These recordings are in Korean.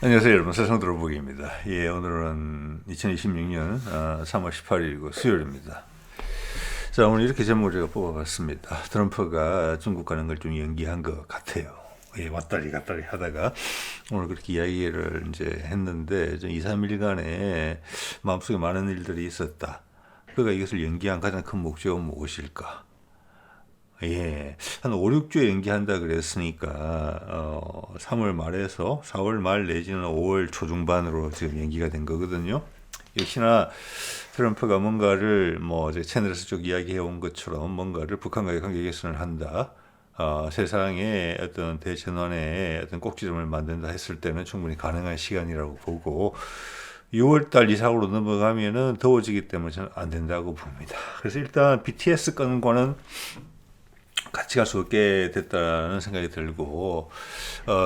안녕하세요, 여러분. 세상들어보기입니다. 예, 오늘은 2026년 3월 18일이고 수요일입니다. 자, 오늘 이렇게 제목을 제가 뽑아봤습니다. 트럼프가 중국 가는 걸 좀 연기한 것 같아요. 예, 왔다리 갔다리 하다가 오늘 그렇게 이야기를 이제 했는데, 2, 3일간에 마음속에 많은 일들이 있었다. 그가 이것을 연기한 가장 큰 목적은 무엇일까? 예, 한 5, 6주에 연기한다 그랬으니까 3월 말에서 4월 말 내지는 5월 초중반으로 지금 연기가 된 거거든요. 역시나 트럼프가 뭔가를 뭐 제 채널에서 쭉 이야기해 온 것처럼 뭔가를 북한과의 관계 개선을 한다. 세상에 어떤 대전환의 어떤 꼭지점을 만든다 했을 때는 충분히 가능한 시간이라고 보고 6월달 이상으로 넘어가면은 더워지기 때문에 저는 안 된다고 봅니다. 그래서 일단 BTS 건과는 같이 갈 수 없게 됐다는 생각이 들고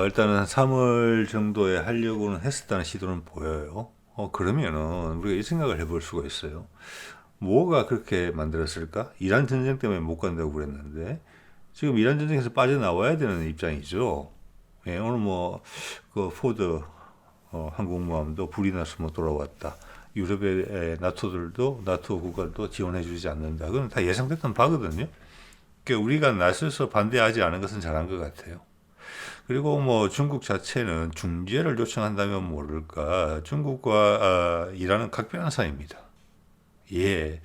일단은 한 3월 정도에 하려고는 했었다는 시도는 보여요. 그러면은 우리가 이 생각을 해볼 수가 있어요. 뭐가 그렇게 만들었을까? 이란 전쟁 때문에 못 간다고 그랬는데 지금 이란 전쟁에서 빠져나와야 되는 입장이죠. 예, 오늘 그 포드 항공모함도 불이 나서 못 돌아왔다. 유럽의 나토 국가들도 지원해주지 않는다. 그건 다 예상됐던 바거든요. 우리가 나서서 반대하지 않은 것은 잘한 것 같아요. 그리고 뭐 중국 자체는 중재를 요청한다면 모를까 중국과 이란은 각별한 사이입니다. 예.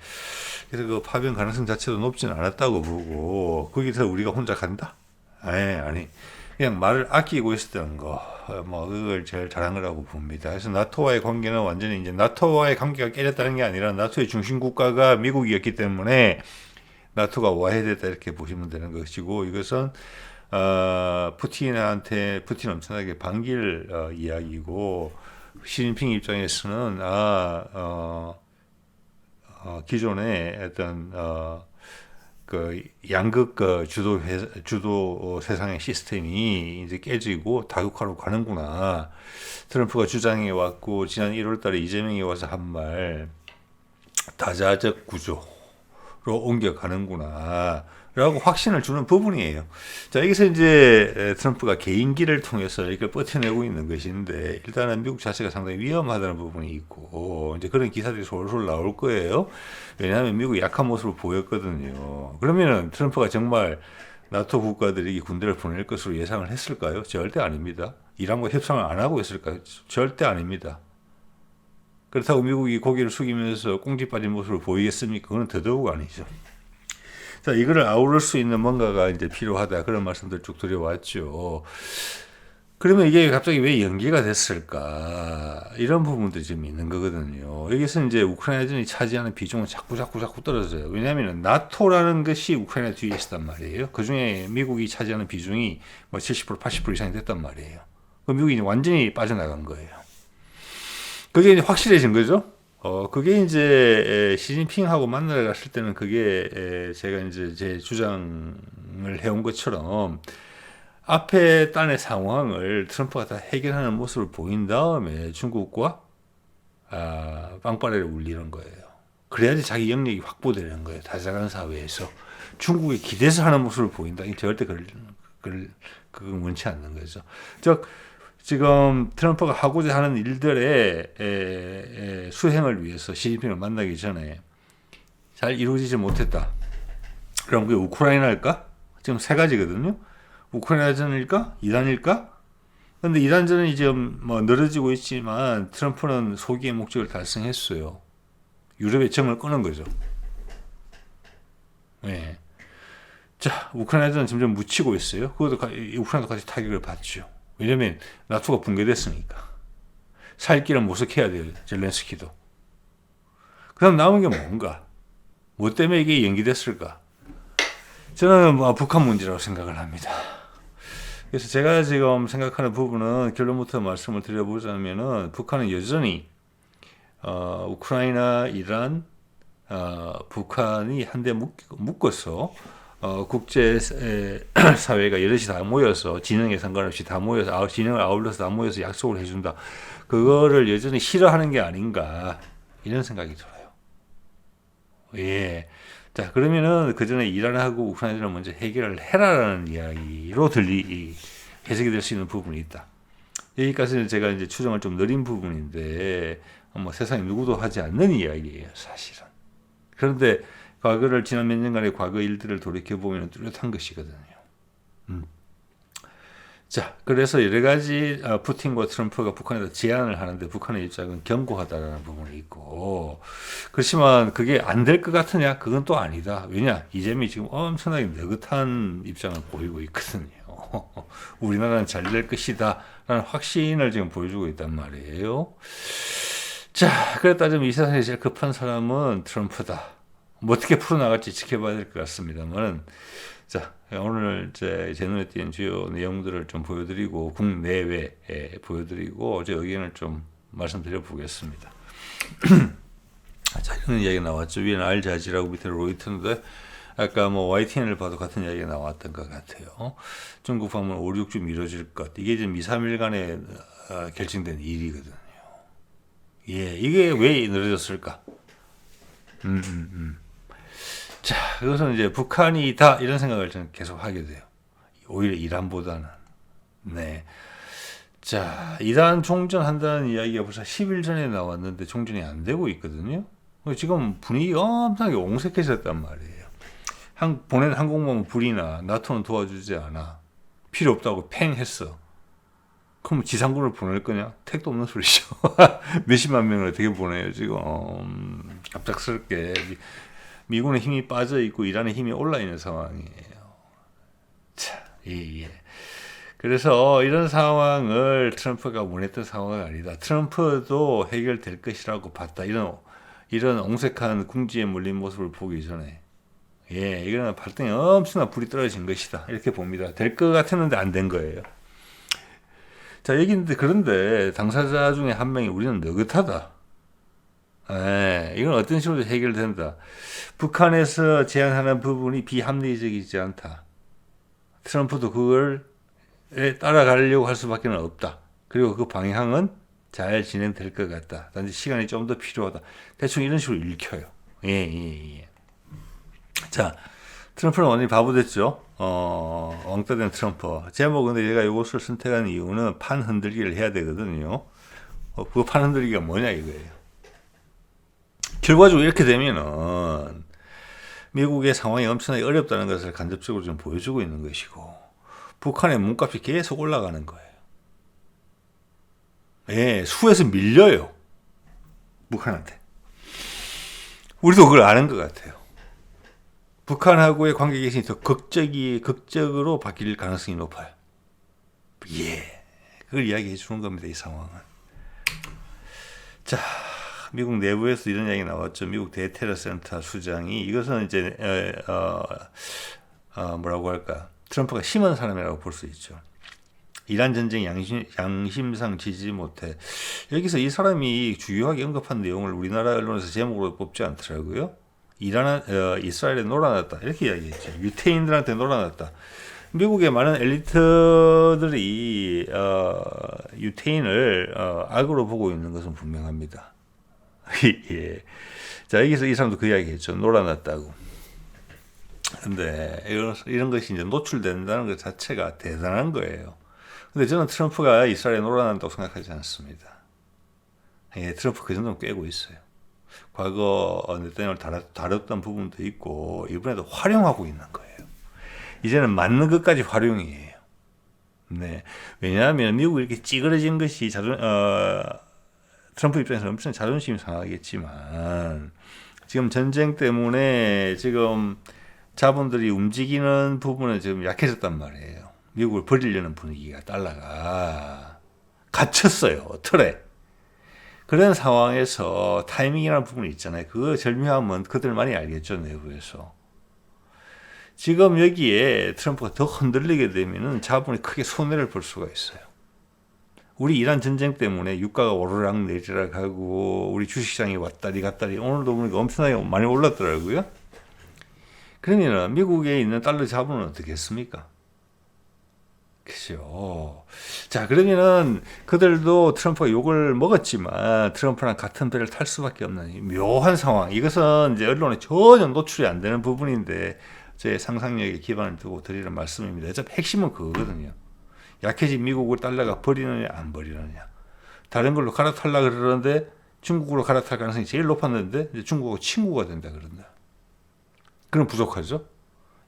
그래서 그 파병 가능성 자체도 높지는 않았다고 보고 거기서 우리가 혼자 간다? 아니 그냥 말을 아끼고 있었던 거. 그걸 제일 잘한 거라고 봅니다. 그래서 나토와의 관계는 완전히 이제 나토와의 관계가 깨졌다는 게 아니라 나토의 중심 국가가 미국이었기 때문에 나토가 와해됐다 이렇게 보시면 되는 것이고 이것은 푸틴 엄청나게 반길 이야기고 시진핑 입장에서는 기존의 어떤 그 양극 주도 세상의 시스템이 이제 깨지고 다국화로 가는구나. 트럼프가 주장해 왔고 지난 1월달에 이재명이 와서 한 말 다자적 구조. 로 옮겨가는구나 라고 확신을 주는 부분이에요. 자, 여기서 이제 트럼프가 개인기를 통해서 이걸 버텨내고 있는 것인데 일단은 미국 자체가 상당히 위험하다는 부분이 있고 이제 그런 기사들이 솔솔 나올 거예요. 왜냐하면 미국이 약한 모습을 보였거든요. 그러면은 트럼프가 정말 나토 국가들이 군대를 보낼 것으로 예상을 했을까요? 절대 아닙니다. 이란과 협상을 안 하고 있을까요? 절대 아닙니다. 그렇다고 미국이 고개를 숙이면서 꽁지 빠진 모습을 보이겠습니까? 그건 더더욱 아니죠. 자, 이거를 아우를 수 있는 뭔가가 이제 필요하다. 그런 말씀들 쭉 드려왔죠. 그러면 이게 갑자기 왜 연기가 됐을까? 이런 부분도 지금 있는 거거든요. 여기서 이제 우크라이나전이 차지하는 비중은 자꾸 떨어져요. 왜냐하면 나토라는 것이 우크라이나 뒤에 있었단 말이에요. 그 중에 미국이 차지하는 비중이 뭐 70%, 80% 이상이 됐단 말이에요. 그 미국이 완전히 빠져나간 거예요. 그게 이제 확실해진 거죠. 그게 이제 시진핑하고 만나러 갔을 때는 그게 제가 이제 제 주장을 해온 것처럼 앞에 딴의 상황을 트럼프가 다 해결하는 모습을 보인 다음에 중국과 빵빠레를 울리는 거예요. 그래야지 자기 영역이 확보되는 거예요. 다자간 사회에서 중국에 기대서 하는 모습을 보인다. 절대 그건 원치 않는 거죠. 즉 지금 트럼프가 하고자 하는 일들의 수행을 위해서 시진핑을 만나기 전에 잘 이루어지지 못했다. 그럼 그게 우크라이나일까? 지금 세 가지거든요. 우크라이나전일까? 이란일까? 근데 이란전은 지금 뭐 늘어지고 있지만 트럼프는 소기의 목적을 달성했어요. 유럽의 정을 끄는 거죠. 네. 자, 우크라이나전은 점점 묻히고 있어요. 우크라이나도 같이 타격을 받죠. 왜냐면 나토가 붕괴됐으니까. 살 길은 모색해야 돼요. 젤렌스키도. 그 다음 남은 게 뭔가? 뭐 때문에 이게 연기됐을까? 저는 북한 문제라고 생각을 합니다. 그래서 제가 지금 생각하는 부분은 결론부터 말씀을 드려보자면은 북한은 여전히 우크라이나, 이란, 북한이 한데 묶어서 국제 사회가 여럿이 다 모여서 진영에 상관없이 다 모여서 진영을 아울러서 다 모여서 약속을 해준다. 그거를 여전히 싫어하는 게 아닌가 이런 생각이 들어요. 예. 자, 그러면은 그 전에 이란하고 우크라이나를 먼저 해결을 해라라는 이야기로 해석이 될 수 있는 부분이 있다. 여기까지는 제가 이제 추정을 좀 느린 부분인데 뭐 세상에 누구도 하지 않는 이야기예요, 사실은. 그런데 과거를 지난 몇 년간의 과거 일들을 돌이켜 보면 뚜렷한 것이거든요. 자, 그래서 여러 가지 푸틴과 트럼프가 북한에다 제안을 하는데 북한의 입장은 견고하다라는 부분이 있고, 그렇지만 그게 안 될 것 같으냐? 그건 또 아니다. 왜냐? 이재명이 지금 엄청나게 느긋한 입장을 보이고 있거든요. 우리나라는 잘 될 것이다 라는 확신을 지금 보여주고 있단 말이에요. 자, 그래 따지면 이 세상에 제일 급한 사람은 트럼프다. 뭐 어떻게 풀어나갈지 지켜봐야 될 것 같습니다만, 자, 오늘 제 눈에 띄는 주요 내용들을 좀 보여드리고 국내외에 보여드리고 제 의견을 좀 말씀드려 보겠습니다. 자, 이런 이야기가 나왔죠. 위에는 알자지라고 밑에는 로이터인데 아까 뭐 YTN을 봐도 같은 이야기가 나왔던 것 같아요. 중국 방문 5, 6주 미뤄질 것. 이게 지금 2, 3일 간에 결정된 일이거든요. 예, 이게 왜 늦어졌을까? 자, 그것은 이제 북한이다 이런 생각을 저는 계속 하게 돼요. 오히려 이란보다는. 네. 자, 이란 총전한다는 이야기가 벌써 10일 전에 나왔는데 총전이 안 되고 있거든요. 지금 분위기가 엄청나게 옹색해졌단 말이에요. 보낸 항공모함은 불이나 나토는 도와주지 않아. 필요 없다고 팽 했어. 그럼 지상군을 보낼 거냐? 택도 없는 소리죠. 몇십만 명을 어떻게 보내요 지금. 갑작스럽게 미군의 힘이 빠져 있고 이란의 힘이 올라 있는 상황이에요. 자, 예. 그래서 이런 상황을 트럼프가 원했던 상황은 아니다. 트럼프도 해결될 것이라고 봤다. 이런 옹색한 궁지에 물린 모습을 보기 전에, 예, 이거는 발등에 엄청난 불이 떨어진 것이다. 이렇게 봅니다. 될 것 같았는데 안 된 거예요. 자, 얘기인데 그런데 당사자 중에 한 명이 우리는 느긋하다. 예, 이건 어떤 식으로 해결된다. 북한에서 제안하는 부분이 비합리적이지 않다. 트럼프도 그걸 따라가려고 할 수밖에 없다. 그리고 그 방향은 잘 진행될 것 같다. 단지 시간이 좀 더 필요하다. 대충 이런 식으로 읽혀요. 예. 자, 트럼프는 완전히 바보 됐죠. 왕따 된 트럼프. 제목은 근데 얘가 이것을 선택한 이유는 판 흔들기를 해야 되거든요. 그 판 흔들기가 뭐냐 이거예요. 결과적으로 이렇게 되면은 미국의 상황이 엄청나게 어렵다는 것을 간접적으로 좀 보여주고 있는 것이고, 북한의 몸값이 계속 올라가는 거예요. 예, 수에서 밀려요. 북한한테. 우리도 그걸 아는 것 같아요. 북한하고의 관계 개선이 더 극적으로 바뀔 가능성이 높아요. 예, 그걸 이야기해 주는 겁니다. 이 상황은. 자, 미국 내부에서 이런 이야기 나왔죠. 미국 대테러 센터 수장이 이것은 이제 뭐라고 할까? 트럼프가 심한 사람이라고 볼 수 있죠. 이란 전쟁 양심상 지지 못해. 여기서 이 사람이 주요하게 언급한 내용을 우리나라 언론에서 제목으로 뽑지 않더라고요. 이스라엘에 놀아났다 이렇게 이야기했죠. 유태인들한테 놀아났다. 미국의 많은 엘리트들이 유태인을 악으로 보고 있는 것은 분명합니다. 예. 자, 여기서 이 사람도 그 이야기했죠. 놀아났다고. 근데 이런 것이 이제 노출된다는 것 자체가 대단한 거예요. 근데 저는 트럼프가 이스라엘에 놀아난다고 생각하지 않습니다. 예, 트럼프 그 정도는 꿰고 있어요. 과거 네타냐후를 다뤘던 부분도 있고 이번에도 활용하고 있는 거예요. 이제는 맞는 것까지 활용이에요. 네, 왜냐하면 미국이 이렇게 찌그러진 것이 트럼프 입장에서는 엄청 자존심이 상하겠지만 지금 전쟁 때문에 지금 자본들이 움직이는 부분은 지금 약해졌단 말이에요. 미국을 버리려는 분위기가 달러가 갇혔어요. 틀에. 그런 상황에서 타이밍이라는 부분이 있잖아요. 그 절묘함은 그들만이 알겠죠. 내부에서. 지금 여기에 트럼프가 더 흔들리게 되면 자본이 크게 손해를 볼 수가 있어요. 우리 이란 전쟁 때문에 유가가 오르락 내리락 하고 우리 주식시장이 왔다리 갔다리 오늘도 보니까 엄청나게 많이 올랐더라고요. 그러면 미국에 있는 달러 자본은 어떻게 했습니까? 그죠. 자, 그러면은 그들도 트럼프가 욕을 먹었지만 트럼프랑 같은 배를 탈 수밖에 없는 묘한 상황. 이것은 이제 언론에 전혀 노출이 안 되는 부분인데 제 상상력에 기반을 두고 드리는 말씀입니다. 어차피 핵심은 그거거든요. 약해진 미국을 달러가 버리느냐 안 버리느냐. 다른 걸로 갈아타려고 그러는데 중국으로 갈아탈 가능성이 제일 높았는데 이제 중국하고 친구가 된다 그런다. 그럼 부족하죠.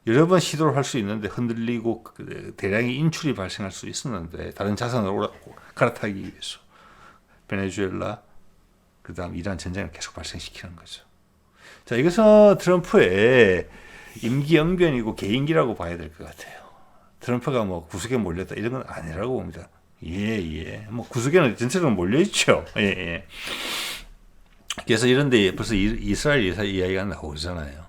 여러 번 시도를 할 수 있는데 흔들리고 대량의 인출이 발생할 수 있었는데 다른 자산을 갈아타기 위해서 베네수엘라 그다음 이란 전쟁을 계속 발생시키는 거죠. 자, 이것은 트럼프의 임기 영변이고 개인기라고 봐야 될 것 같아요. 트럼프가 뭐 구석에 몰렸다 이런 건 아니라고 봅니다. 예. 뭐 구석에는 전체적으로 몰려 있죠. 예. 그래서 이런데 벌써 이스라엘 이야기가 나오잖아요.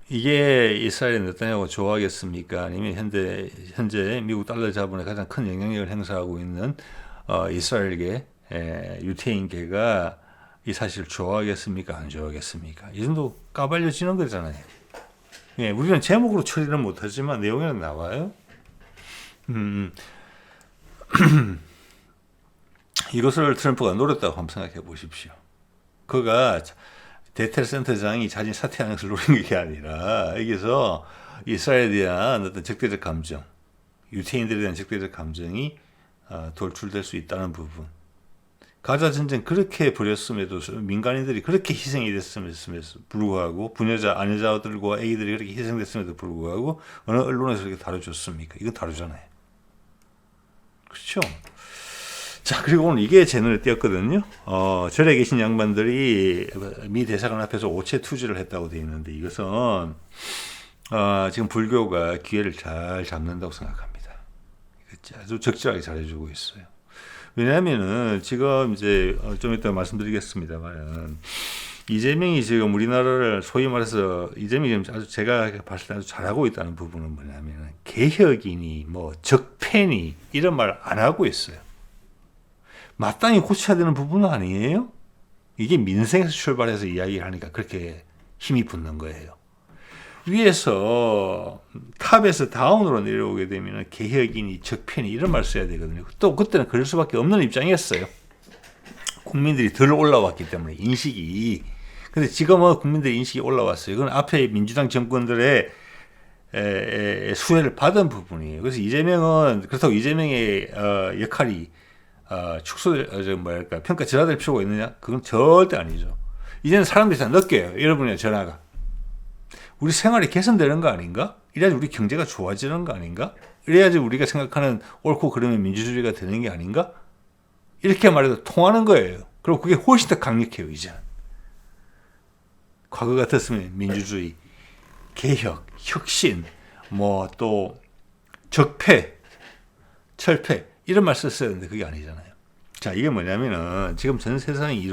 이게 이스라엘이 네타냐후가 좋아하겠습니까? 아니면 현재 미국 달러 자본에 가장 큰 영향력을 행사하고 있는 이스라엘계 유태인계가 이 사실을 좋아하겠습니까? 안 좋아하겠습니까? 이 정도 까발려지는 거잖아요. 예, 우리는 제목으로 처리는 못하지만 내용에는 나와요. 이것을 트럼프가 노렸다고 한번 생각해 보십시오. 그가 대텔 센터장이 자진 사퇴하는 것을 노린 게 아니라 여기서 이스라엘에 대한 어떤 적대적 감정, 유태인들에 대한 적대적 감정이 돌출될 수 있다는 부분. 가자 전쟁 그렇게 벌였음에도 민간인들이 그렇게 희생이 됐음에도 불구하고 부녀자, 아내자들과 아기들이 그렇게 희생됐음에도 불구하고 어느 언론에서 그렇게 다뤄줬습니까? 이건 다루잖아요. 그렇죠? 자, 그리고 오늘 이게 제 눈에 띄었거든요. 절에 계신 양반들이 미 대사관 앞에서 오체 투지를 했다고 되어 있는데 이것은 지금 불교가 기회를 잘 잡는다고 생각합니다. 아주 적절하게 잘해주고 있어요. 왜냐하면은 지금 이제 좀 이따 말씀드리겠습니다만 이재명이 지금 우리나라를 소위 말해서 이재명이 지금 아주 제가 봤을 때 아주 잘하고 있다는 부분은 뭐냐면 개혁이니 뭐 적폐니 이런 말 안 하고 있어요. 마땅히 고쳐야 되는 부분은 아니에요. 이게 민생에서 출발해서 이야기하니까 그렇게 힘이 붙는 거예요. 위에서 탑에서 다운으로 내려오게 되면 개혁이니 적폐니 이런 말 써야 되거든요. 또 그때는 그럴 수밖에 없는 입장이었어요. 국민들이 덜 올라왔기 때문에 인식이. 근데 지금은 국민들의 인식이 올라왔어요. 이건 앞에 민주당 정권들의 수혜를 받은 부분이에요. 그래서 이재명은 그렇다고 이재명의 역할이 평가 절하될 필요가 있느냐? 그건 절대 아니죠. 이제는 사람들이 다 느껴요. 여러분의 전화가. 우리 생활이 개선되는 거 아닌가? 이래야지 우리 경제가 좋아지는 거 아닌가? 이래야지 우리가 생각하는 옳고 그름의 민주주의가 되는 게 아닌가? 이렇게 말해도 통하는 거예요. 그리고 그게 훨씬 더 강력해요, 이제는. 과거 같았으면 민주주의, 개혁, 혁신, 뭐 또 적폐, 철폐 이런 말 썼어야 되는데 그게 아니잖아요. 자, 이게 뭐냐면은 지금 전 세상이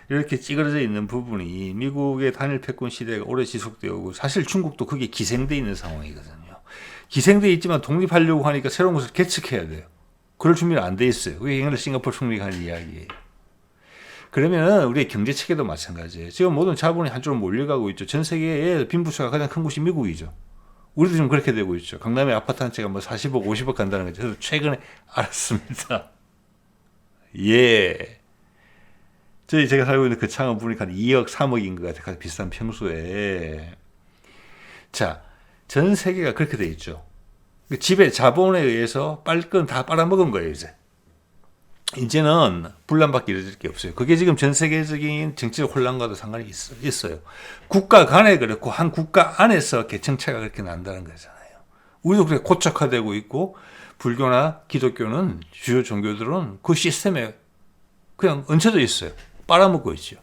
이렇게 찌그러져 있는 부분이 미국의 단일 패권 시대가 오래 지속되어 오고 사실 중국도 그게 기생돼 있는 상황이거든요. 기생돼 있지만 독립하려고 하니까 새로운 것을 개척해야 돼요. 그럴 준비는 안 돼 있어요. 그게 옛날에 싱가포르 총리가 한 이야기예요. 그러면은 우리의 경제 체계도 마찬가지예요. 지금 모든 자본이 한쪽으로 몰려가고 있죠. 전 세계의 빈부차가 가장 큰 곳이 미국이죠. 우리도 지금 그렇게 되고 있죠. 강남에 아파트 한 채가 뭐 40억, 50억 간다는 거죠. 저도 최근에 알았습니다. 예. 제가 살고 있는 그 창원 보니까 2억, 3억인 것 같아요. 비싼 평수에. 자, 전 세계가 그렇게 돼 있죠. 집에 자본에 의해서 빨건 다 빨아먹은 거예요, 이제. 이제는 분란밖에 이루어질 게 없어요. 그게 지금 전 세계적인 정치적 혼란과도 상관이 있어요. 국가 간에 그렇고 한 국가 안에서 계층차가 그렇게 난다는 거잖아요. 우리도 그렇게 고착화되고 있고 불교나 기독교는 주요 종교들은 그 시스템에 그냥 얹혀져 있어요. 빨아먹고 있죠.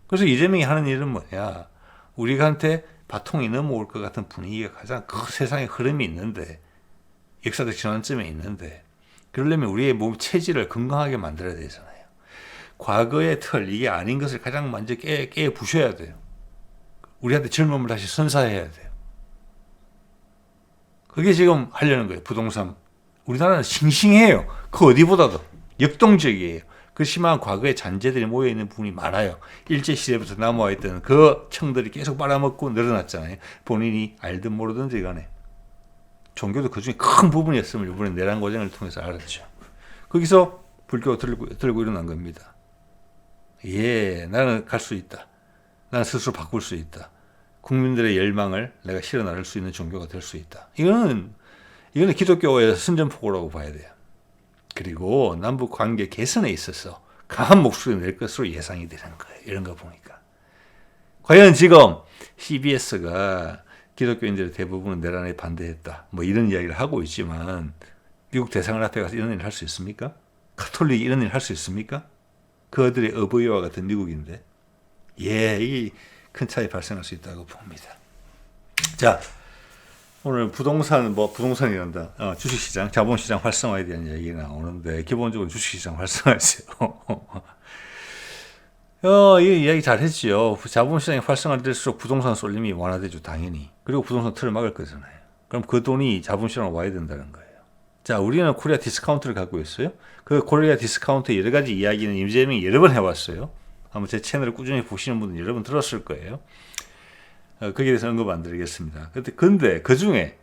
그래서 이재명이 하는 일은 뭐냐? 우리한테 바통이 넘어올 것 같은 분위기가 가장 세상의 흐름이 있는데 역사적 전환점에 있는데 그러려면 우리의 몸 체질을 건강하게 만들어야 되잖아요. 과거의 틀, 이게 아닌 것을 가장 먼저 깨 부셔야 돼요. 우리한테 젊음을 다시 선사해야 돼요. 그게 지금 하려는 거예요. 부동산. 우리나라는 싱싱해요. 그 어디보다도. 역동적이에요. 그 심한 과거의 잔재들이 모여있는 부분이 많아요. 일제시대부터 남아와 있던 그 청들이 계속 빨아먹고 늘어났잖아요. 본인이 알든 모르든지 간에. 종교도 그 중에 큰 부분이었음을 이번에 내란고전을 통해서 알았죠. 거기서 불교가 들고 일어난 겁니다. 예, 나는 갈 수 있다. 나는 스스로 바꿀 수 있다. 국민들의 열망을 내가 실어나를 수 있는 종교가 될 수 있다. 이거는 이거는 기독교의 선전포고라고 봐야 돼요. 그리고 남북 관계 개선에 있어서 강한 목소리를 낼 것으로 예상이 되는 거예요. 이런 거 보니까. 과연 지금 CBS가 기독교인들의 대부분은 내란에 반대했다. 뭐 이런 이야기를 하고 있지만 미국 대사관 앞에 가서 이런 일을 할 수 있습니까? 가톨릭이 이런 일을 할 수 있습니까? 그들의 어버이와 같은 미국인데. 예, 이 큰 차이 발생할 수 있다고 봅니다. 자, 오늘 부동산이란다. 주식시장, 자본시장 활성화에 대한 얘기가 나오는데 기본적으로 주식시장 활성화죠. 이 이야기 잘했지요. 자본시장이 활성화될수록 부동산 쏠림이 완화되죠, 당연히. 그리고 부동산 틀을 막을 거잖아요. 그럼 그 돈이 자본시장으로 와야 된다는 거예요. 자, 우리는 코리아 디스카운트를 갖고 있어요. 그 코리아 디스카운트 여러 가지 이야기는 이재명이 여러 번 해왔어요. 아마 제 채널을 꾸준히 보시는 분은 여러 번 들었을 거예요. 거기에 대해서 언급 안 드리겠습니다. 근데 그 중에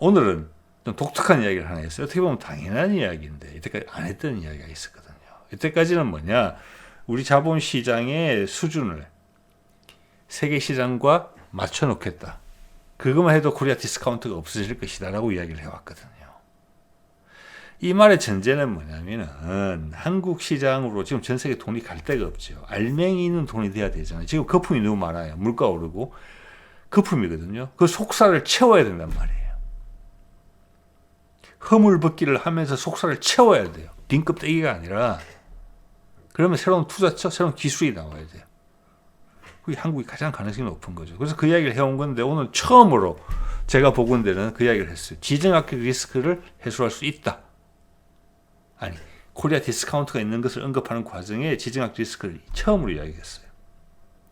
오늘은 좀 독특한 이야기를 하나 했어요. 어떻게 보면 당연한 이야기인데 이때까지 안 했던 이야기가 있었거든요. 이때까지는 뭐냐, 우리 자본시장의 수준을 세계시장과 맞춰놓겠다. 그것만 해도 코리아 디스카운트가 없어질 것이다 라고 이야기를 해왔거든요. 이 말의 전제는 뭐냐면은 한국 시장으로 지금 전 세계 돈이 갈 데가 없죠. 알맹이 있는 돈이 돼야 되잖아요. 지금 거품이 너무 많아요. 물가 오르고 거품이거든요. 그 속살을 채워야 된단 말이에요. 허물벗기를 하면서 속살을 채워야 돼요. 빈 껍데기가 아니라. 그러면 새로운 투자처, 새로운 기술이 나와야 돼요. 그게 한국이 가장 가능성이 높은 거죠. 그래서 그 이야기를 해온 건데 오늘 처음으로 제가 보건 데는 그 이야기를 했어요. 지정학적 리스크를 해소할 수 있다. 아니, 코리아 디스카운트가 있는 것을 언급하는 과정에 지정학 리스크를 처음으로 이야기했어요.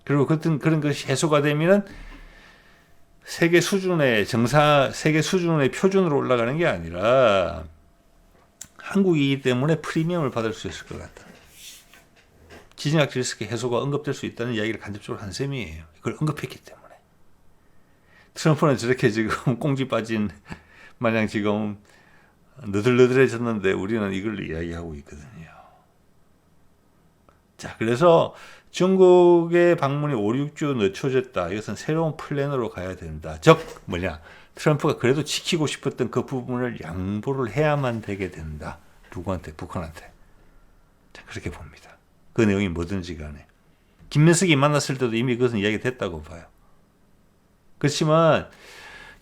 그리고 그런 것이 해소가 되면은 세계 수준의 표준으로 올라가는 게 아니라 한국이기 때문에 프리미엄을 받을 수 있을 것 같다. 지정학 리스크 해소가 언급될 수 있다는 이야기를 간접적으로 한 셈이에요. 이걸 언급했기 때문에. 트럼프는 저렇게 지금 꽁지 빠진 마냥 지금 너들너들해졌는데 우리는 이걸 이야기하고 있거든요. 자, 그래서 중국의 방문이 5, 6주 늦춰졌다. 이것은 새로운 플랜으로 가야 된다. 즉 뭐냐, 트럼프가 그래도 지키고 싶었던 그 부분을 양보를 해야만 되게 된다. 누구한테? 북한한테. 자, 그렇게 봅니다. 그 내용이 뭐든지 간에. 김민석이 만났을 때도 이미 그것은 이야기됐다고 봐요. 그렇지만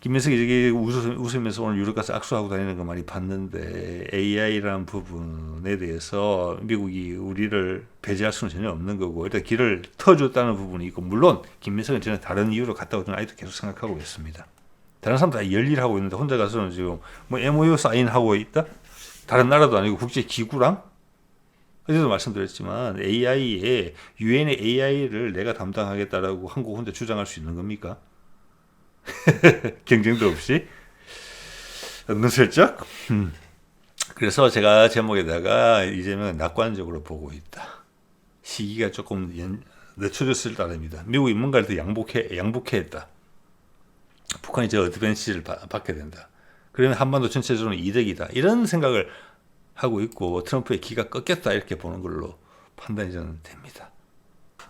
김민석이 저기 웃으면서 오늘 유럽 가서 악수하고 다니는 거 많이 봤는데 AI라는 부분에 대해서 미국이 우리를 배제할 수는 전혀 없는 거고 일단 길을 터줬다는 부분이 있고, 물론 김민석은 저는 다른 이유로 갔다 오던 아직도 계속 생각하고 있습니다. 다른 사람 다 열일하고 있는데 혼자 가서는 지금 뭐 MOU 사인하고 있다? 다른 나라도 아니고 국제기구랑? 어제도 말씀드렸지만 AI에 유엔의 AI를 내가 담당하겠다라고 한국 혼자 주장할 수 있는 겁니까? 경쟁도 없이 은근슬쩍. 그래서 제가 제목에다가 이재명은 낙관적으로 보고 있다. 시기가 조금 늦춰졌을 따름이다. 미국이 뭔가를 더 양복해 했다. 북한이 저 어드밴시를 받게 된다. 그러면 한반도 전체적으로 이득이다. 이런 생각을 하고 있고 트럼프의 기가 꺾였다 이렇게 보는 걸로 판단이 저는 됩니다.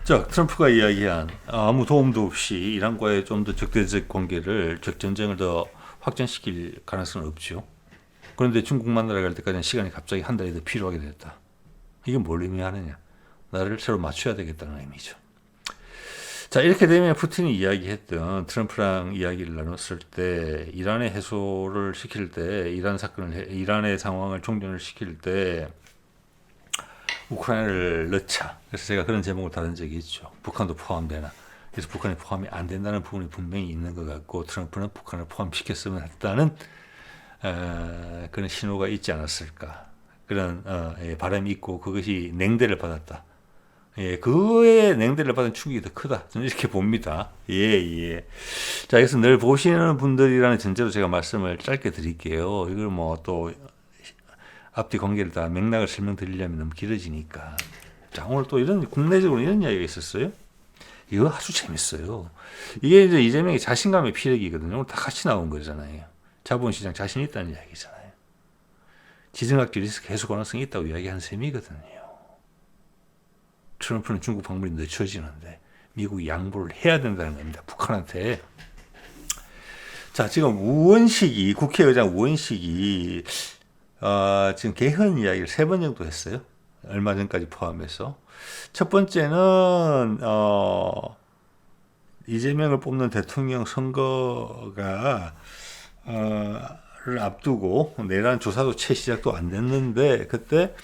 자, 트럼프가 이야기한 아무 도움도 없이 이란과의 좀 더 적대적 관계를, 전쟁을 더 확전시킬 가능성은 없죠. 그런데 중국 만나러 갈 때까지는 시간이 갑자기 한 달이 더 필요하게 됐다. 이게 뭘 의미하느냐? 나를 새로 맞춰야 되겠다는 의미죠. 자, 이렇게 되면 푸틴이 이야기했던 트럼프랑 이야기를 나눴을 때 이란의 해소를 시킬 때, 이란의 상황을 종전을 시킬 때 우크라이나를 넣자. 그래서 제가 그런 제목을 다룬 적이 있죠. 북한도 포함되나. 그래서 북한이 포함이 안 된다는 부분이 분명히 있는 것 같고 트럼프는 북한을 포함시켰으면 했다는 그런 신호가 있지 않았을까. 그런 바람이 있고 그것이 냉대를 받았다. 그의 냉대를 받은 충격이 더 크다. 저는 이렇게 봅니다. 예. 자, 여기서 늘 보시는 분들이라는 전제로 제가 말씀을 짧게 드릴게요. 이걸 뭐 또 앞뒤 관계를 다 맥락을 설명드리려면 너무 길어지니까. 자, 오늘 또 국내적으로 이런 이야기가 있었어요. 이거 아주 재밌어요. 이게 이제 이재명의 자신감의 피력이거든요. 오늘 다 같이 나온 거잖아요. 자본시장 자신 있다는 이야기잖아요. 지정학적 리스크 해소 가능성이 있다고 이야기한 셈이거든요. 트럼프는 중국 방문이 늦춰지는데 미국이 양보를 해야 된다는 겁니다. 북한한테. 자, 지금 우원식이, 국회의장 우원식이, 지금 개헌 이야기를 3번 정도 했어요. 얼마 전까지 포함해서. 첫 번째는, 이재명을 뽑는 대통령 선거가, 를 앞두고, 내란 조사도 채 시작도 안 됐는데, 그때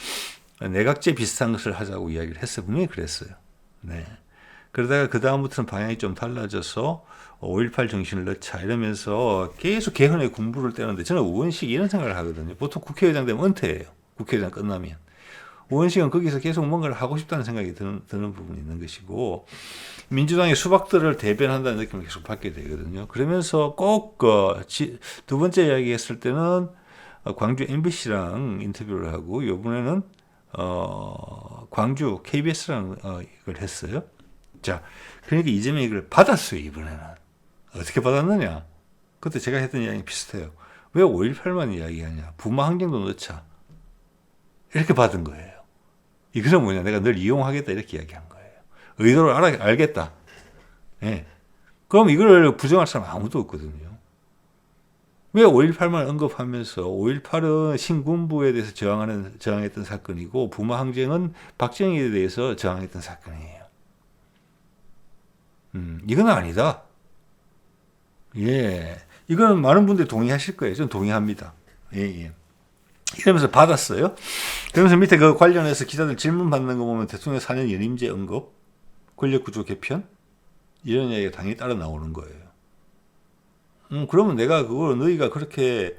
내각제 비슷한 것을 하자고 이야기를 했어요. 분명히 그랬어요. 네. 그러다가 그다음부터는 방향이 좀 달라져서 5.18 정신을 넣자 이러면서 계속 개헌의 군부를 떼는데 저는 우원식이 이런 생각을 하거든요. 보통 국회의장 되면 은퇴해요. 국회의장 끝나면. 우원식은 거기서 계속 뭔가를 하고 싶다는 생각이 드는 부분이 있는 것이고 민주당의 수박들을 대변한다는 느낌을 계속 받게 되거든요. 그러면서 꼭 두 번째 이야기했을 때는 광주 MBC랑 인터뷰를 하고 이번에는 광주 KBS랑 이걸 했어요. 자, 그러니까 이재명이 이걸 받았어요, 이번에는. 어떻게 받았느냐? 그때 제가 했던 이야기 비슷해요. 왜 5.18만 이야기하냐? 부마 환경도 넣자. 이렇게 받은 거예요. 이것은 뭐냐? 내가 늘 이용하겠다, 이렇게 이야기한 거예요. 의도를 알겠다. 예. 그럼 이걸 부정할 사람 아무도 없거든요. 왜 5.18만 언급하면서 5.18은 신군부에 대해서 저항했던 사건이고 부마 항쟁은 박정희에 대해서 저항했던 사건이에요. 이건 아니다. 예. 이건 많은 분들이 동의하실 거예요. 저는 동의합니다. 예, 예. 이러면서 받았어요. 그러면서 밑에 그 관련해서 기자들 질문 받는 거 보면 대통령 4년 연임제 언급, 권력구조 개편, 이런 이야기가 당연히 따라 나오는 거예요. 그러면 내가 그걸 너희가 그렇게,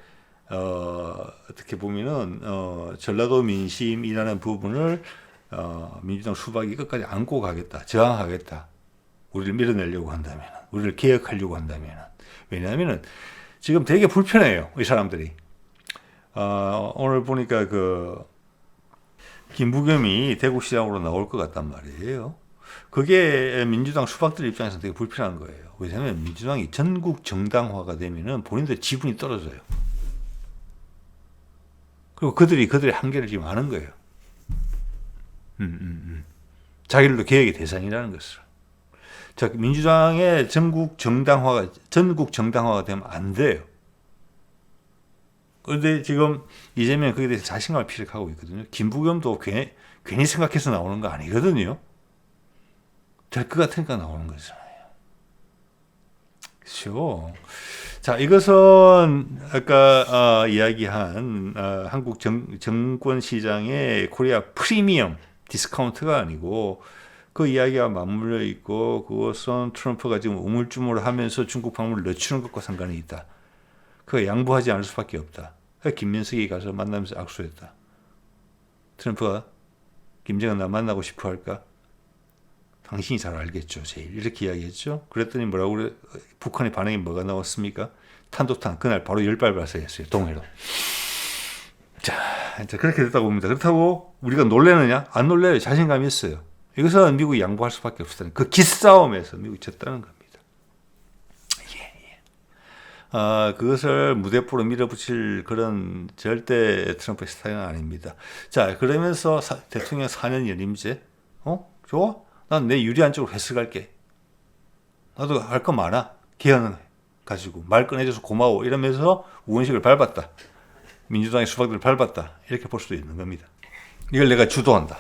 어떻게 보면은, 전라도 민심이라는 부분을, 민주당 수박이 끝까지 안고 가겠다, 저항하겠다. 우리를 밀어내려고 한다면, 우리를 개혁하려고 한다면. 왜냐하면 지금 되게 불편해요, 이 사람들이. 오늘 보니까 김부겸이 대구시장으로 나올 것 같단 말이에요. 그게 민주당 수박들 입장에서 되게 불편한 거예요. 왜냐하면 민주당이 전국 정당화가 되면은 본인들 지분이 떨어져요. 그리고 그들이 한계를 지금 아는 거예요. 자기들도 개혁의 대상이라는 것을. 자, 민주당의 전국 정당화가 되면 안 돼요. 그런데 지금 이재명이 거기에 대해서 자신감을 피력하고 있거든요. 김부겸도 괜히 생각해서 나오는 거 아니거든요. 될 것 같으니까 나오는 거잖아요. 그렇죠. 자, 이것은 아까 이야기한 한국 정권 시장의 코리아 프리미엄 디스카운트가 아니고 그 이야기가 맞물려 있고 그것은 트럼프가 지금 우물쭈물하면서 중국 방문을 늦추는 것과 상관이 있다. 그거 양보하지 않을 수밖에 없다. 김민석이 가서 만나면서 악수했다. 트럼프가 김정은 나 만나고 싶어 할까? 당신이 잘 알겠죠. 제일 이렇게 이야기했죠. 그랬더니 뭐라고 그래? 북한의 반응이 뭐가 나왔습니까? 탄도탄 그날 바로 10발 발사했어요. 동해로. 자, 이제 그렇게 됐다고 봅니다. 그렇다고 우리가 놀래느냐? 안 놀래요. 자신감이 있어요. 이것은 미국이 양보할 수밖에 없다는 그 기싸움에서 미국이 졌다는 겁니다. 그것을 무대포로 밀어붙일 그런 절대 트럼프의 스타일은 아닙니다. 자, 그러면서 대통령 4년 연임제, 좋아? 난 내 유리한 쪽으로 해석할게. 나도 할 거 많아. 개헌 가지고 말 꺼내줘서 고마워. 이러면서 우원식을 밟았다. 민주당의 수박들을 밟았다. 이렇게 볼 수도 있는 겁니다. 이걸 내가 주도한다.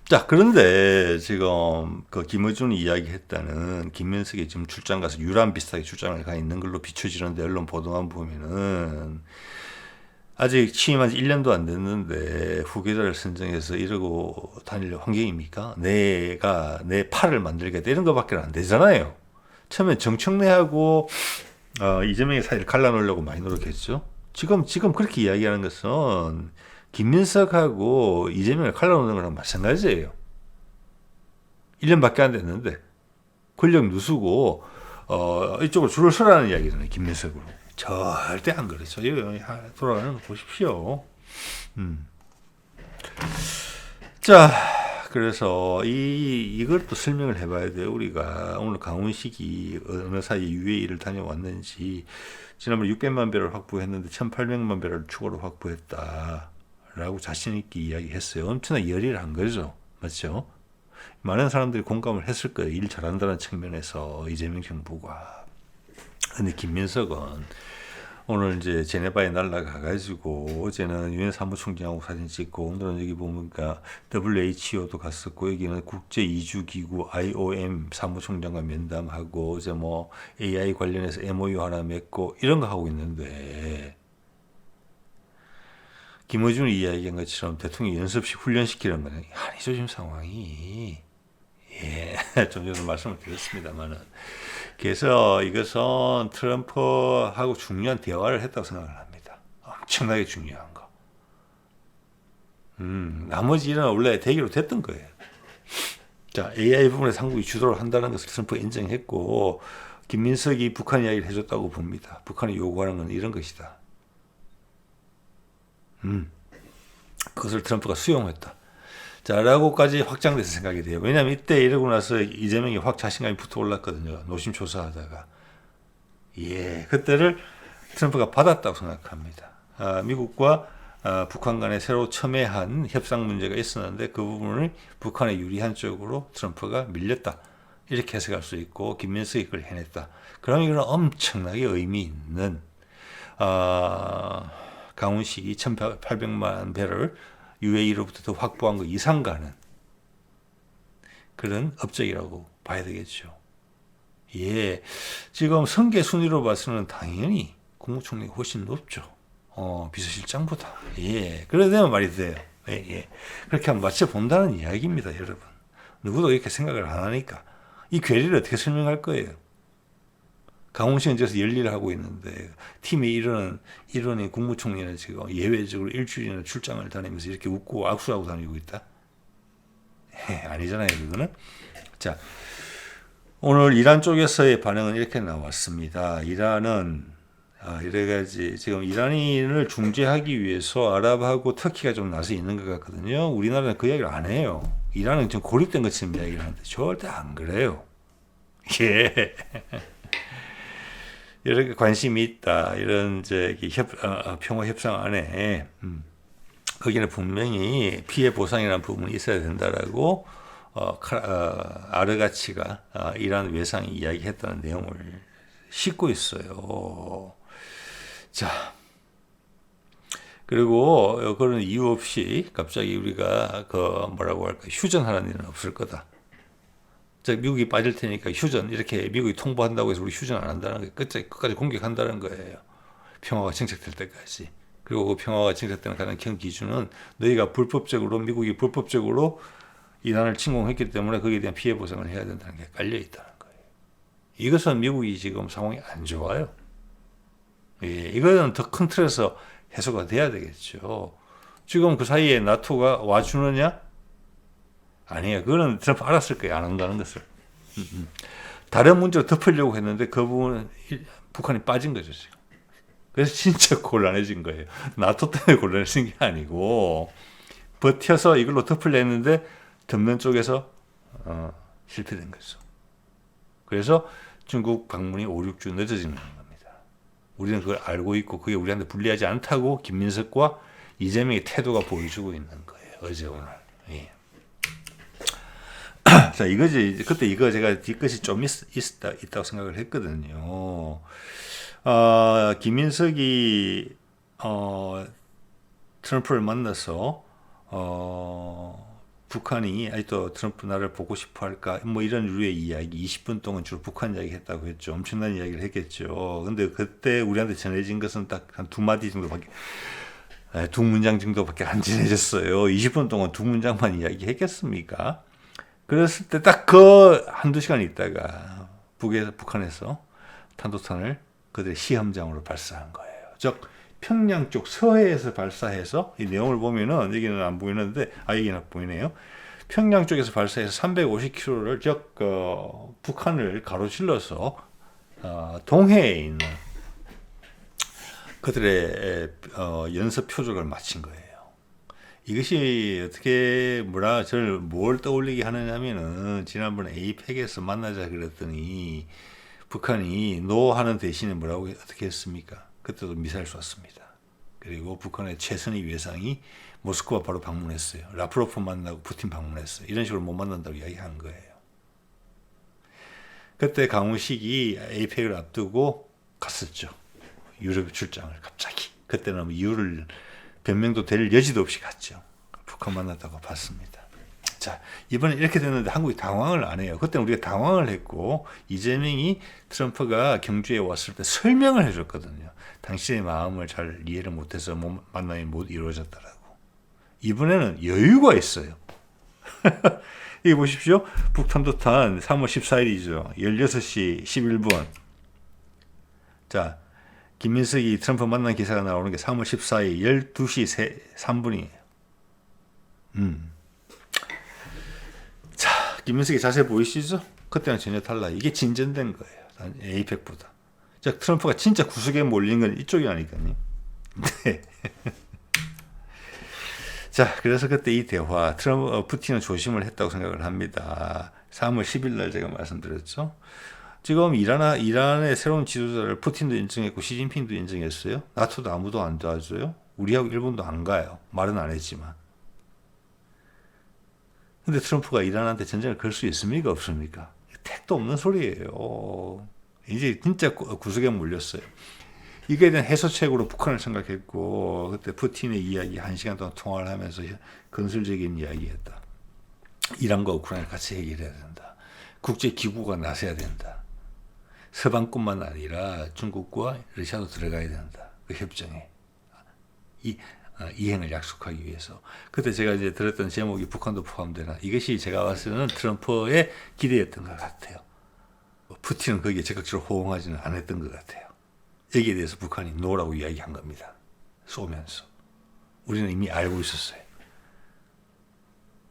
자, 그런데 지금 그 김어준이 이야기했다는 김민석이 지금 출장 가서 유람 비슷하게 출장을 가 있는 걸로 비춰지는데 언론 보도만 보면은 아직 취임한 지 1년도 안 됐는데 후계자를 선정해서 이러고 다닐 환경입니까? 내가 내 팔을 만들겠다 이런 거밖에 안 되잖아요. 처음에 정청래하고 이재명의 사이를 갈라놓으려고 많이 노력했죠. 지금 그렇게 이야기하는 것은 김민석하고 이재명을 갈라놓는 거랑 마찬가지예요. 1년밖에 안 됐는데 권력 누수고 이쪽으로 줄을 서라는 이야기잖아요. 김민석으로. 절대 안 그렇죠. 돌아가는 거 보십시오. 자, 그래서 이걸 또 설명을 해봐야 돼요. 우리가 오늘 강훈식이 어느 사이에 UAE를 다녀왔는지 지난번에 600만 배럴 확보했는데 1,800만 배럴 추가로 확보했다. 라고 자신있게 이야기했어요. 엄청나게 열의를 한 거죠. 맞죠? 많은 사람들이 공감을 했을 거예요. 일 잘한다는 측면에서 이재명 정부가. 근데 김민석은 오늘 이제 제네바에 날라가가지고 어제는 유엔 사무총장하고 사진 찍고 오늘은 여기 보니까 WHO도 갔었고 여기는 국제 이주기구 IOM 사무총장과 면담하고 어제 뭐 AI 관련해서 MOU 하나 맺고 이런 거 하고 있는데 김어준이 이야기한 것처럼 대통령이 연습식 훈련시키는 거는 아니죠 지금 상황이. 좀 전에 말씀을 드렸습니다만은. 그래서 이것은 트럼프하고 중요한 대화를 했다고 생각을 합니다. 엄청나게 중요한 거. 나머지 일은 원래 대기로 됐던 거예요. 자, AI 부분에서 한국이 주도를 한다는 것을 트럼프가 인정했고, 김민석이 북한 이야기를 해줬다고 봅니다. 북한이 요구하는 건 이런 것이다. 그것을 트럼프가 수용했다. 자, 라고까지 확장돼서 생각이 돼요. 왜냐하면 이때 이러고 나서 이재명이 확 자신감이 붙어 올랐거든요. 노심초사하다가. 그때를 트럼프가 받았다고 생각합니다. 미국과 북한 간에 새로 첨예한 협상 문제가 있었는데 그 부분을 북한에 유리한 쪽으로 트럼프가 밀렸다. 이렇게 해석할 수 있고 김민석이 그걸 해냈다. 그러면 이건 엄청나게 의미 있는 강훈식이 1,800만 배럴 UAE로부터 더 확보한 거 이상 가는 그런 업적이라고 봐야 되겠죠. 지금 선계 순위로 봐서는 당연히 국무총리가 훨씬 높죠. 비서실장보다. 그래 되면 말이 돼요. 그렇게 한번 맞춰본다는 이야기입니다, 여러분. 누구도 이렇게 생각을 안 하니까. 이 괴리를 어떻게 설명할 거예요? 강훈식은 이제서 열일을 하고 있는데 팀의 일원이 국무총리는 지금 예외적으로 일주일이나 출장을 다니면서 이렇게 웃고 악수하고 다니고 있다? 아니잖아요, 그거는. 자, 오늘 이란 쪽에서의 반응은 이렇게 나왔습니다. 이란은 이래가지 지금 이란인을 중재하기 위해서 아랍하고 터키가 좀 나서 있는 것 같거든요. 우리나라는 그 이야기를 안 해요. 이란은 좀 고립된 것처럼 이야기를 하는데 절대 안 그래요. 이렇게 관심이 있다. 이런 평화 협상 안에 거기는 분명히 피해 보상이라는 부분이 있어야 된다라고 아르가치가 이란 외상이 이야기했다는 내용을 싣고 있어요. 자, 그리고 그런 이유 없이 갑자기 우리가 뭐라고 할까 휴전하는 일은 없을 거다. 미국이 빠질 테니까 휴전 이렇게 미국이 통보한다고 해서 우리 휴전 안 한다는 게 끝까지 공격한다는 거예요. 평화가 정착될 때까지. 그리고 그 평화가 정착되는 가장 큰 기준은 너희가 미국이 불법적으로 이란을 침공했기 때문에 거기에 대한 피해 보상을 해야 된다는 게 깔려 있다는 거예요. 이것은 미국이 지금 상황이 안 좋아요. 이거는 더 큰 틀에서 해소가 돼야 되겠죠. 지금 그 사이에 나토가 와주느냐? 아니에요. 그거는 트럼프 알았을 거예요. 안 한다는 것을. 다른 문제로 덮으려고 했는데 그 부분은 북한이 빠진 거죠. 지금. 그래서 진짜 곤란해진 거예요. 나토 때문에 곤란해진 게 아니고 버텨서 이걸로 덮으려 했는데 덮는 쪽에서 실패된 거죠. 그래서 중국 방문이 5, 6주 늦어지는 겁니다. 우리는 그걸 알고 있고 그게 우리한테 불리하지 않다고 김민석과 이재명의 태도가 보여주고 있는 거예요. 어제 오늘. 자, 이거지. 그때 이거 제가 뒤끝이 좀 있다고 생각을 했거든요. 김민석이, 트럼프를 만나서, 북한이 아직도 트럼프 나를 보고 싶어 할까? 뭐 이런 류의 이야기, 20분 동안 주로 북한 이야기 했다고 했죠. 엄청난 이야기를 했겠죠. 근데 그때 우리한테 전해진 것은 딱 한 두 마디 정도밖에, 두 문장 정도밖에 안 전해졌어요. 20분 동안 두 문장만 이야기 했겠습니까? 그랬을 때 딱 그 한두 시간 있다가 북한에서 탄도탄을 그들의 시험장으로 발사한 거예요. 즉 평양 쪽 서해에서 발사해서 이 내용을 보면은 여기는 안 보이는데 여기는 보이네요. 평양 쪽에서 발사해서 350km를 즉 북한을 가로질러서 동해에 있는 그들의 연습 표적을 마친 거예요. 이것이 어떻게 저를 뭘 떠올리게 하느냐면은 지난번에 에이펙에서 만나자 그랬더니 북한이 노 하는 대신에 뭐라고 어떻게 했습니까? 그때도 미사일 쐈습니다. 그리고 북한의 최선희 외상이 모스크바 바로 방문했어요. 라프로프 만나고 푸틴 방문했어요. 이런 식으로 못 만난다고 이야기한 거예요. 그때 강훈식이 에이펙을 앞두고 갔었죠. 유럽 출장을 갑자기. 그때는 뭐 이유를 변명도 될 여지도 없이 갔죠. 북한 만났다고 봤습니다. 자, 이번에 이렇게 됐는데 한국이 당황을 안 해요. 그때는 우리가 당황을 했고 이재명이 트럼프가 경주에 왔을 때 설명을 해줬거든요. 당신의 마음을 잘 이해를 못해서 만남이 못 이루어졌더라고. 이번에는 여유가 있어요. 이거 보십시오. 북탐도탄 3월 14일이죠. 16시 11분. 자, 김민석이 트럼프 만난 기사가 나오는 게 3월 14일 12시 3분이에요. 자, 김민석이 자세 보이시죠? 그때는 전혀 달라. 이게 진전된 거예요. 에이펙보다. 자, 트럼프가 진짜 구석에 몰린 건 이쪽이 아니거든요. 네. 자, 그래서 그때 이 대화, 푸틴은 조심을 했다고 생각을 합니다. 3월 10일 날 제가 말씀드렸죠. 지금 이란의 새로운 지도자를 푸틴도 인정했고 시진핑도 인정했어요. 나토도 아무도 안 도와줘요. 우리하고 일본도 안 가요. 말은 안 했지만. 근데 트럼프가 이란한테 전쟁을 걸 수 있습니까? 없습니까? 택도 없는 소리예요. 이제 진짜 구석에 몰렸어요. 이거에 대한 해소책으로 북한을 생각했고 그때 푸틴의 이야기 1시간 동안 통화를 하면서 건설적인 이야기했다. 이란과 우크라이나 같이 해결해야 된다. 국제기구가 나서야 된다. 서방뿐만 아니라 중국과 러시아도 들어가야 된다. 그 협정에. 이행을 약속하기 위해서. 그때 제가 이제 들었던 제목이 북한도 포함되나. 이것이 제가 봤을 때는 트럼프의 기대였던 것 같아요. 푸틴은 거기에 적극적으로 호응하지는 않았던 것 같아요. 여기에 대해서 북한이 노라고 이야기한 겁니다. 쏘면서. 우리는 이미 알고 있었어요.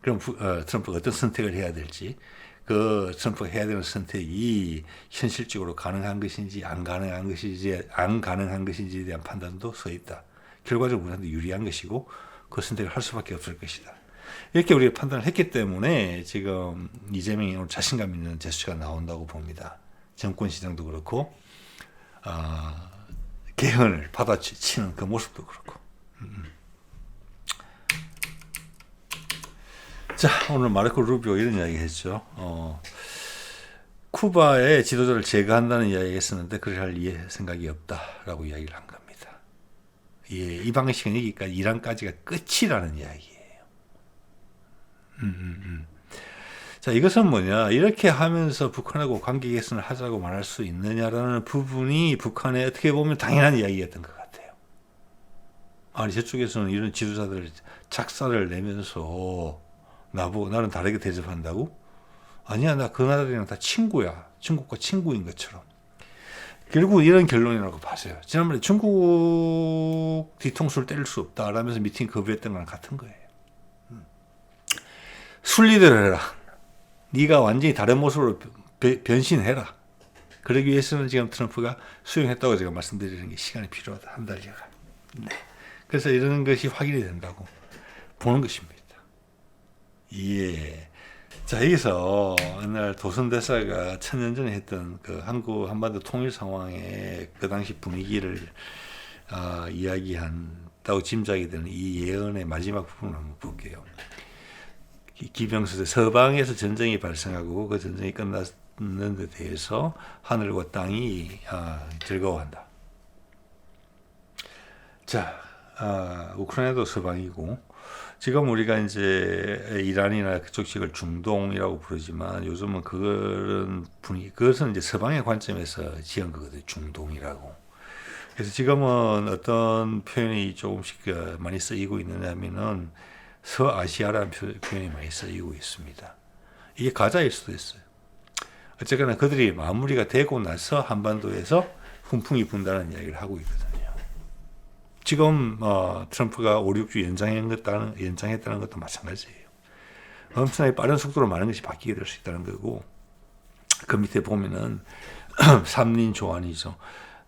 그럼 트럼프가 어떤 선택을 해야 될지, 그 트럼프가 해야 되는 선택이 현실적으로 가능한 것인지 안 가능한 것인지에 대한 판단도 서 있다. 결과적으로 우리한테 유리한 것이고 그 선택을 할 수밖에 없을 것이다. 이렇게 우리가 판단을 했기 때문에 지금 이재명이 오늘 자신감 있는 제스처가 나온다고 봅니다. 정권 시장도 그렇고 개헌을 받아치는 그 모습도 그렇고. 자, 오늘 마르코 루비오 이런 이야기 했죠. 쿠바의 지도자를 제거한다는 이야기 했었는데 그걸 할 생각이 없다라고 이야기를 한 겁니다. 예, 이 방식은 여기까지 이란까지가 끝이라는 이야기예요. 자, 이것은 뭐냐? 이렇게 하면서 북한하고 관계 개선을 하자고 말할 수 있느냐라는 부분이 북한의 어떻게 보면 당연한 이야기였던 것 같아요. 아니, 저쪽에서는 이런 지도자들 작사를 내면서 나는 다르게 대접한다고? 아니야, 나 그 나라들이랑 다 친구야. 중국과 친구인 것처럼. 결국 이런 결론이라고 봐서요. 지난번에 중국 뒤통수를 때릴 수 없다라면서 미팅 거부했던 거랑 같은 거예요. 순리대로 해라. 네가 완전히 다른 모습으로 변신해라. 그러기 위해서는 지금 트럼프가 수용했다고 제가 말씀드리는 게 시간이 필요하다. 한 달여간. 네. 그래서 이런 것이 확인이 된다고 보는 것입니다. 예. 자, 여기서 옛날 도선대사가 천년 전에 했던 그 한반도 통일 상황의 그 당시 분위기를 이야기한다고 짐작이 되는 이 예언의 마지막 부분을 한번 볼게요. 기병수대 서방에서 전쟁이 발생하고 그 전쟁이 끝났는 데 대해서 하늘과 땅이 즐거워한다. 자, 우크라이나도 서방이고 지금 우리가 이제 이란이나 그쪽 지역을 중동이라고 부르지만 요즘은 그런 분위기, 그것은 이제 서방의 관점에서 지은 거거든요. 중동이라고. 그래서 지금은 어떤 표현이 조금씩 많이 쓰이고 있느냐면은 서아시아라는 표현이 많이 쓰이고 있습니다. 이게 가짜일 수도 있어요. 어쨌거나 그들이 마무리가 되고 나서 한반도에서 훈풍이 분다는 이야기를 하고 있거든요. 지금 트럼프가 5, 6주 연장했다는 것도 마찬가지예요. 엄청나게 빠른 속도로 많은 것이 바뀌게 될 수 있다는 거고 그 밑에 보면은 삼린 조안이죠.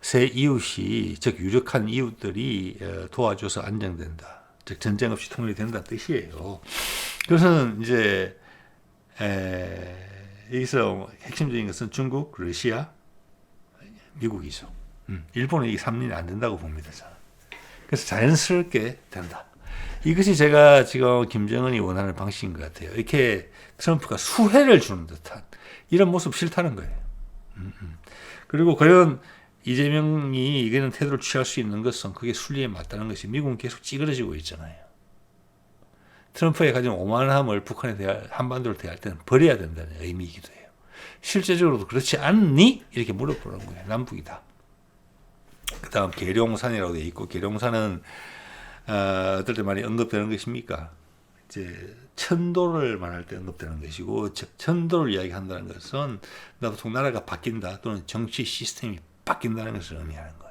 새 이웃이 즉 유력한 이웃들이 도와줘서 안정된다. 즉 전쟁 없이 통일이 된다는 뜻이에요. 그래서 이제 여기서 핵심적인 것은 중국, 러시아, 미국이죠. 일본은 이 삼린이 안 된다고 봅니다. 저는. 그래서 자연스럽게 된다. 이것이 제가 지금 김정은이 원하는 방식인 것 같아요. 이렇게 트럼프가 수혜를 주는 듯한 이런 모습 싫다는 거예요. 그리고 과연 이재명이 이런 태도를 취할 수 있는 것은 그게 순리에 맞다는 것이 미국은 계속 찌그러지고 있잖아요. 트럼프의 가진 오만함을 한반도를 대할 때는 버려야 된다는 의미이기도 해요. 실제적으로도 그렇지 않니? 이렇게 물어보는 거예요. 남북이다. 그 다음 계룡산이라고 되어 있고, 계룡산은 어떨 때 많이 언급되는 것입니까? 이제 천도를 말할 때 언급되는 것이고, 즉 천도를 이야기한다는 것은 보통 나라가 바뀐다 또는 정치 시스템이 바뀐다는 것을 의미하는 거예요.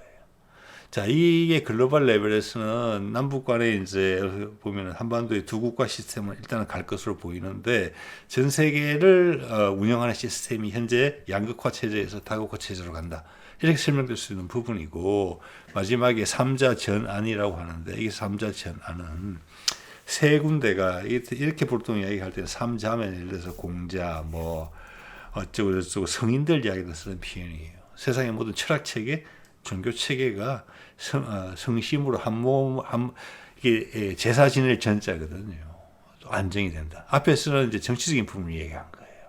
자, 이게 글로벌 레벨에서는 남북 간에 이제 보면은 한반도의 두 국가 시스템은 일단은 갈 것으로 보이는데, 전 세계를 운영하는 시스템이 현재 양극화 체제에서 다극화 체제로 간다. 이렇게 설명될 수 있는 부분이고, 마지막에 3자 전안이라고 하는데, 이게 3자 전안은 세 군데가 이렇게 보통 이야기할 때는 3자면 예를 들어서 공자 뭐 어쩌고 저쩌고 성인들 이야기를 쓰는 표현이에요. 세상의 모든 철학 체계, 종교 체계가 성심으로 이게 제사 지낼 전자거든요. 또 안정이 된다. 앞에서는 이제 정치적인 부분을 얘기한 거예요.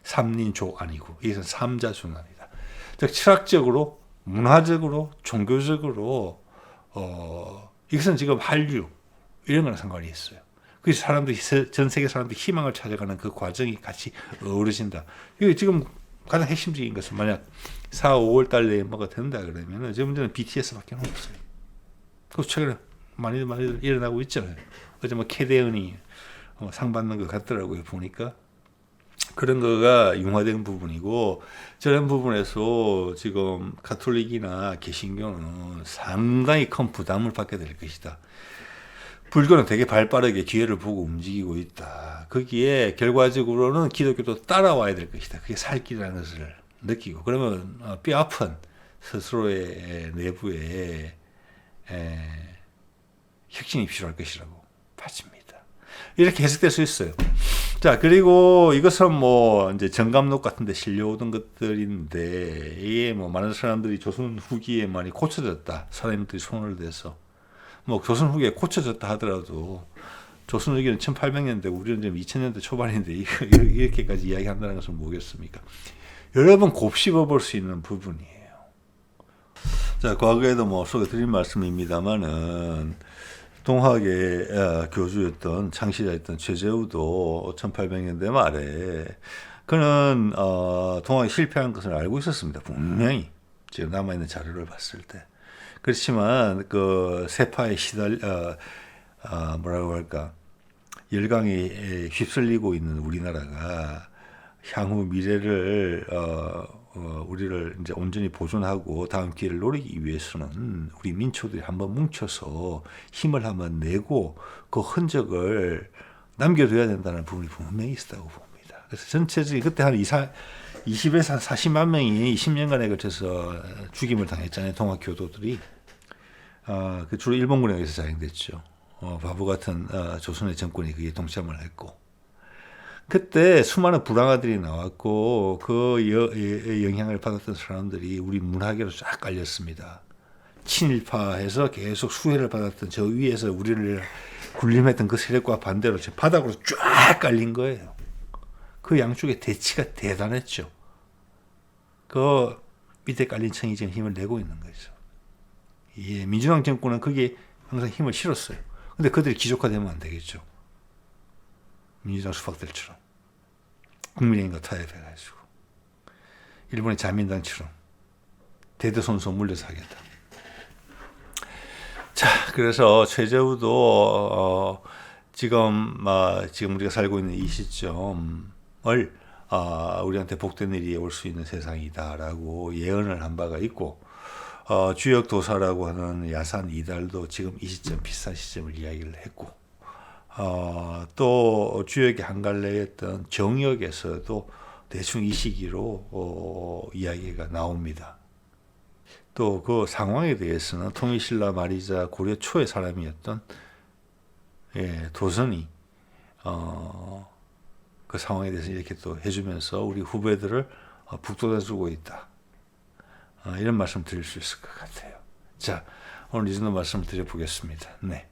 삼린조 아니고 이것은 삼자순환이다. 즉 철학적으로, 문화적으로, 종교적으로 이것은 지금 한류 이런 거랑 상관이 있어요. 그래서 사람들이 전 세계 사람들이 희망을 찾아가는 그 과정이 같이 어우러진다. 이게 지금 가장 핵심적인 것은 만약 4, 5월 달 내에 뭐가 된다 그러면은 지금 문제는 BTS밖에 없어요. 그래서 최근에 많이 일어나고 있잖아요. 어제 뭐 캐대언이 상 받는 것 같더라고요. 보니까 그런 거가 융화된 부분이고, 저런 부분에서 지금 가톨릭이나 개신교는 상당히 큰 부담을 받게 될 것이다. 불교는 되게 발빠르게 기회를 보고 움직이고 있다. 거기에 결과적으로는 기독교도 따라와야 될 것이다. 그게 살 길이라는 것을 느끼고, 그러면 뼈 아픈 스스로의 내부에 혁신이 필요할 것이라고 봐집니다. 이렇게 해석될 수 있어요. 자, 그리고 이것은 뭐 이제 정감록 같은 데 실려오던 것들인데, 이게 뭐 많은 사람들이 조선 후기에 많이 고쳐졌다. 사람들이 손을 대서. 뭐 조선 후기에 고쳐졌다 하더라도 조선 후기는 1800년대, 우리는 지금 2000년대 초반인데 이렇게까지 이야기한다는 것은 뭐겠습니까? 여러 번 곱씹어 볼 수 있는 부분이에요. 자, 과거에도 뭐 소개드린 말씀입니다만은 동학의 교주였던 창시자였던 최재우도 1800년대 말에 그는 동학이 실패한 것을 알고 있었습니다. 분명히 지금 남아있는 자료를 봤을 때. 그렇지만 그 세파에 뭐라고 할까, 열강에 휩쓸리고 있는 우리나라가 향후 미래를 우리를 이제 온전히 보존하고 다음 기회를 노리기 위해서는 우리 민초들이 한번 뭉쳐서 힘을 한번 내고 그 흔적을 남겨둬야 된다는 부분이 분명히 있었다고 봅니다. 그래서 전체적인 그때 한 20에서 한 40만 명이 20년간에 걸쳐서 죽임을 당했잖아요. 동학교도들이. 그 주로 일본군에 의해서 자행됐죠. 바보 같은 조선의 정권이 그게 동참을 했고, 그때 수많은 불황아들이 나왔고 그 영향을 받았던 사람들이 우리 문화계로 쫙 깔렸습니다. 친일파에서 계속 수혜를 받았던 저 위에서 우리를 군림했던 그 세력과 반대로 저 바닥으로 쫙 깔린 거예요. 그 양쪽의 대치가 대단했죠. 그 밑에 깔린 청이 지금 힘을 내고 있는 거죠. 예, 민주당 정권은 그게 항상 힘을 실었어요. 근데 그들이 기족화되면 안 되겠죠. 민주당 수박들처럼 국민의힘과 타협해가지고 일본의 자민당처럼 대대손손 물려서 하겠다. 자, 그래서 최재우도 지금 우리가 살고 있는 이 시점을 우리한테 복된 일이 올 수 있는 세상이다라고 예언을 한 바가 있고, 주역 도사라고 하는 야산 이달도 지금 이 시점 비슷한 시점을 이야기를 했고, 또 주역의 한갈래였던 정역에서도 대충 이 시기로 이야기가 나옵니다. 또 그 상황에 대해서는 통일신라 말이자 고려 초의 사람이었던 도선이 그 상황에 대해서 이렇게 또 해주면서 우리 후배들을 북돋아주고 있다. 이런 말씀 드릴 수 있을 것 같아요. 자, 오늘 이 정도 말씀을 드려보겠습니다. 네.